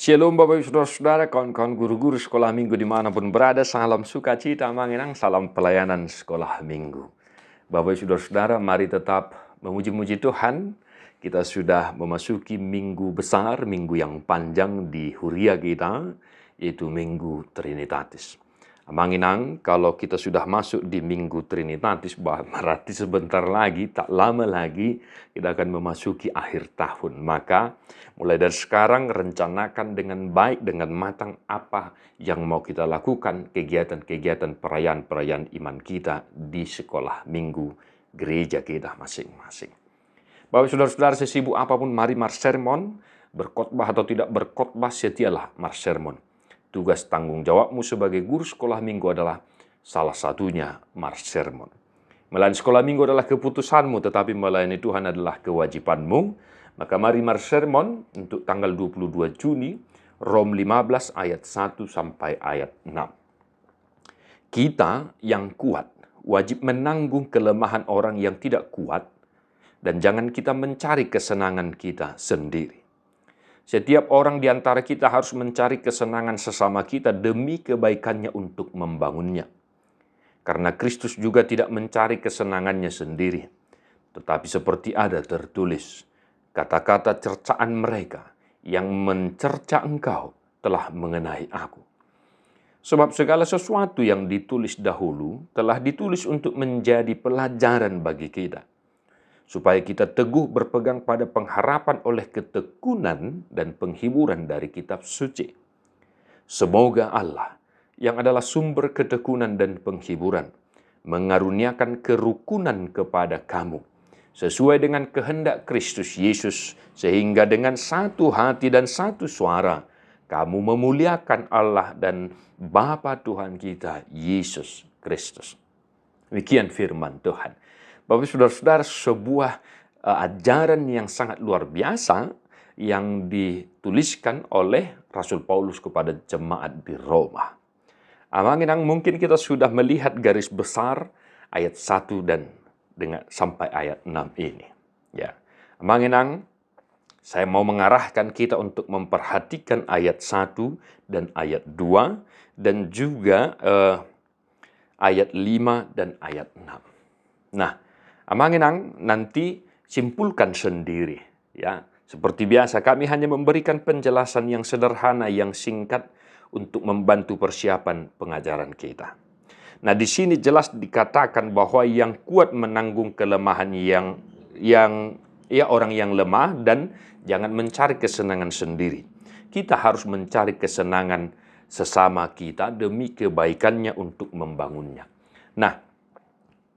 Shalom Bapak Ibu Saudara-saudara, kawan-kawan guru-guru sekolah minggu dimanapun berada, salam sukacita manginang, salam pelayanan sekolah minggu. Bapak Ibu Saudara-saudara, mari tetap memuji-muji Tuhan. Kita sudah memasuki minggu besar, minggu yang panjang di Huria kita, yaitu Minggu Trinitatis. Manginang, kalau kita sudah masuk di Minggu Trinitatis, berarti sebentar lagi, tak lama lagi, kita akan memasuki akhir tahun. Maka, mulai dari sekarang, rencanakan dengan baik, dengan matang apa yang mau kita lakukan, kegiatan-kegiatan perayaan-perayaan iman kita di sekolah minggu gereja kita masing-masing. Bapak saudara-saudara, sesibuk apapun, mari marsermon, berkhotbah atau tidak berkhotbah, setialah marsermon. Tugas tanggung jawabmu sebagai guru sekolah minggu adalah salah satunya marsermon. Melayani sekolah minggu adalah keputusanmu, tetapi melayani Tuhan adalah kewajibanmu. Maka mari marsermon untuk tanggal 22 Juni, Rom 15 ayat 1 sampai ayat 6. Kita yang kuat wajib menanggung kelemahan orang yang tidak kuat, dan jangan kita mencari kesenangan kita sendiri. Setiap orang di antara kita harus mencari kesenangan sesama kita demi kebaikannya untuk membangunnya. Karena Kristus juga tidak mencari kesenangannya sendiri. Tetapi seperti ada tertulis, kata-kata cercaan mereka yang mencerca engkau telah mengenai aku. Sebab segala sesuatu yang ditulis dahulu telah ditulis untuk menjadi pelajaran bagi kita, supaya kita teguh berpegang pada pengharapan oleh ketekunan dan penghiburan dari kitab suci. Semoga Allah, yang adalah sumber ketekunan dan penghiburan, mengaruniakan kerukunan kepada kamu, sesuai dengan kehendak Kristus Yesus, sehingga dengan satu hati dan satu suara, kamu memuliakan Allah dan Bapa Tuhan kita, Yesus Kristus. Demikian firman Tuhan. Bapak saudara-saudara, sebuah ajaran yang sangat luar biasa yang dituliskan oleh Rasul Paulus kepada jemaat di Roma. Amanginang, mungkin kita sudah melihat garis besar ayat 1 dan sampai ayat 6 ini. Ya. Amanginang, saya mau mengarahkan kita untuk memperhatikan ayat 1 dan ayat 2 dan juga ayat 5 dan ayat 6. Nah, Amanginang, nanti simpulkan sendiri. Ya, seperti biasa kami hanya memberikan penjelasan yang sederhana, yang singkat untuk membantu persiapan pengajaran kita. Nah, di sini jelas dikatakan bahwa yang kuat menanggung kelemahan orang yang lemah, dan jangan mencari kesenangan sendiri. Kita harus mencari kesenangan sesama kita demi kebaikannya untuk membangunnya. Nah,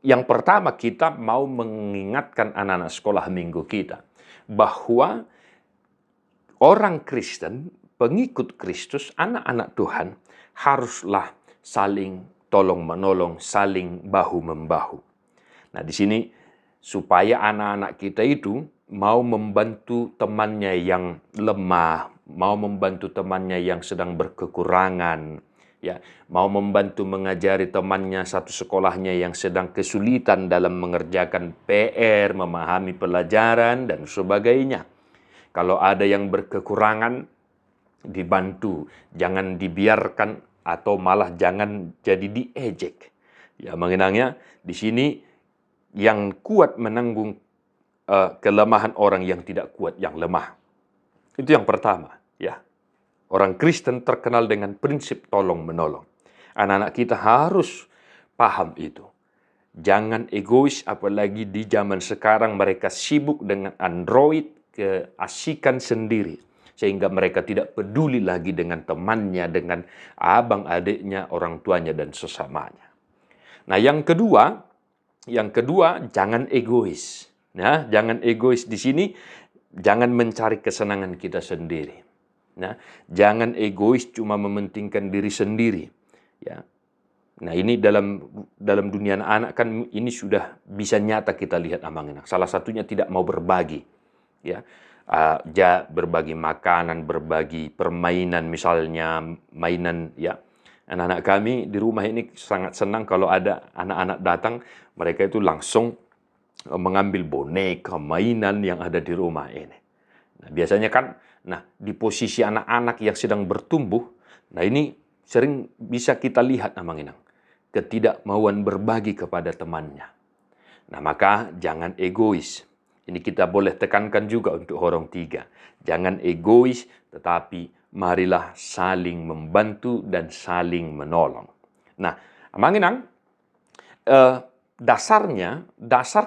yang pertama, kita mau mengingatkan anak-anak sekolah minggu kita bahwa orang Kristen, pengikut Kristus, anak-anak Tuhan, haruslah saling tolong-menolong, saling bahu-membahu. Nah, di sini supaya anak-anak kita itu mau membantu temannya yang lemah, mau membantu temannya yang sedang berkekurangan, ya, mau membantu mengajari temannya satu sekolahnya yang sedang kesulitan dalam mengerjakan PR, memahami pelajaran, dan sebagainya. Kalau ada yang berkekurangan, dibantu. Jangan dibiarkan atau malah jangan jadi diejek. Ya, mengenangnya di sini yang kuat menanggung kelemahan orang yang tidak kuat, yang lemah. Itu yang pertama, ya. Orang Kristen terkenal dengan prinsip tolong-menolong. Anak-anak kita harus paham itu. Jangan egois, apalagi di zaman sekarang mereka sibuk dengan Android, keasikan sendiri. Sehingga mereka tidak peduli lagi dengan temannya, dengan abang adiknya, orang tuanya, dan sesamanya. Nah, yang kedua, jangan egois. Nah, jangan egois di sini, jangan mencari kesenangan kita sendiri. Nah, jangan egois cuma mementingkan diri sendiri. Ya. Nah, ini dalam dunia anak kan ini sudah bisa nyata kita lihat amanginang. Salah satunya tidak mau berbagi. Ya. Berbagi makanan, berbagi permainan, misalnya mainan, ya. Anak-anak kami di rumah ini sangat senang kalau ada anak-anak datang, mereka itu langsung mengambil boneka, mainan yang ada di rumah ini. Nah, biasanya kan, di posisi anak-anak yang sedang bertumbuh, nah ini sering bisa kita lihat Manginang, ketidakmauan berbagi kepada temannya. Nah, maka jangan egois. Ini kita boleh tekankan juga untuk orang tiga. Jangan egois, tetapi marilah saling membantu dan saling menolong. Nah, Manginang, dasar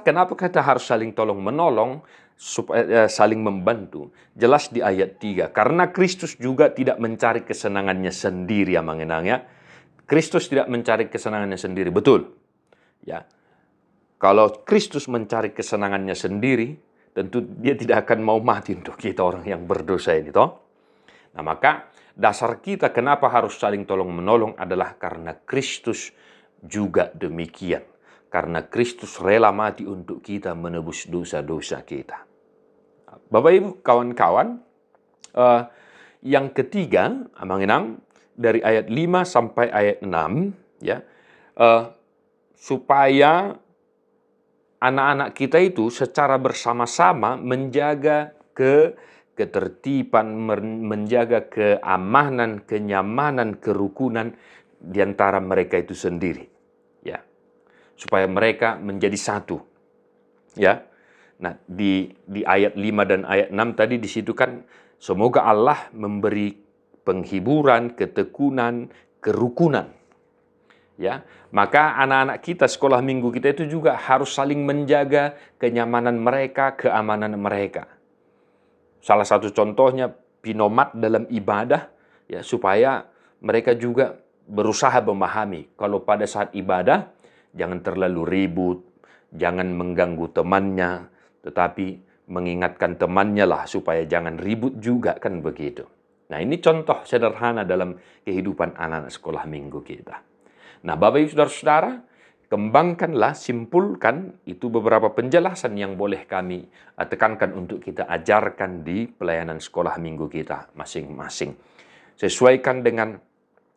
kenapa kita harus saling tolong menolong, supaya saling membantu, jelas di ayat 3. Karena Kristus juga tidak mencari kesenangannya sendiri, ya Manginang ya. Kristus tidak mencari kesenangannya sendiri, betul. Ya. Kalau Kristus mencari kesenangannya sendiri, tentu dia tidak akan mau mati untuk kita orang yang berdosa ini, toh. Nah, maka dasar kita kenapa harus saling tolong-menolong adalah karena Kristus juga demikian. Karena Kristus rela mati untuk kita menebus dosa-dosa kita. Bapak Ibu, kawan-kawan, yang ketiga, Manginang, dari ayat 5 sampai ayat 6, ya, supaya anak-anak kita itu secara bersama-sama menjaga ketertiban, menjaga keamanan, kenyamanan, kerukunan di antara mereka itu sendiri. Ya. Supaya mereka menjadi satu. Ya. Nah, di ayat 5 dan ayat 6 tadi di situ kan semoga Allah memberi penghiburan, ketekunan, kerukunan. Ya, maka anak-anak kita sekolah minggu kita itu juga harus saling menjaga kenyamanan mereka, keamanan mereka. Salah satu contohnya pinomat dalam ibadah, ya, supaya mereka juga berusaha memahami kalau pada saat ibadah jangan terlalu ribut, jangan mengganggu temannya, tetapi mengingatkan temannya lah supaya jangan ribut juga, kan begitu. Nah, ini contoh sederhana dalam kehidupan anak-anak sekolah minggu kita. Nah, Bapak Ibu Saudara-saudara, kembangkanlah, simpulkan itu beberapa penjelasan yang boleh kami tekankan untuk kita ajarkan di pelayanan sekolah minggu kita masing-masing. Sesuaikan dengan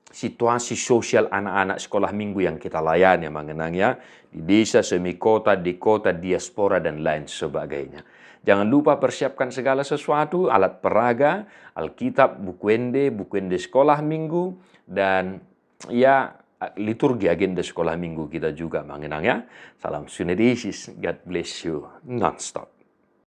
situasi sosial anak-anak sekolah minggu yang kita layani, Manginang ya, di desa, semikota, di kota, diaspora, dan lain sebagainya. Jangan lupa persiapkan segala sesuatu, alat peraga, Alkitab, buku ende sekolah minggu, dan ya liturgi agenda sekolah minggu kita juga, Manginang ya. Salam Sunedisis, God bless you, non-stop.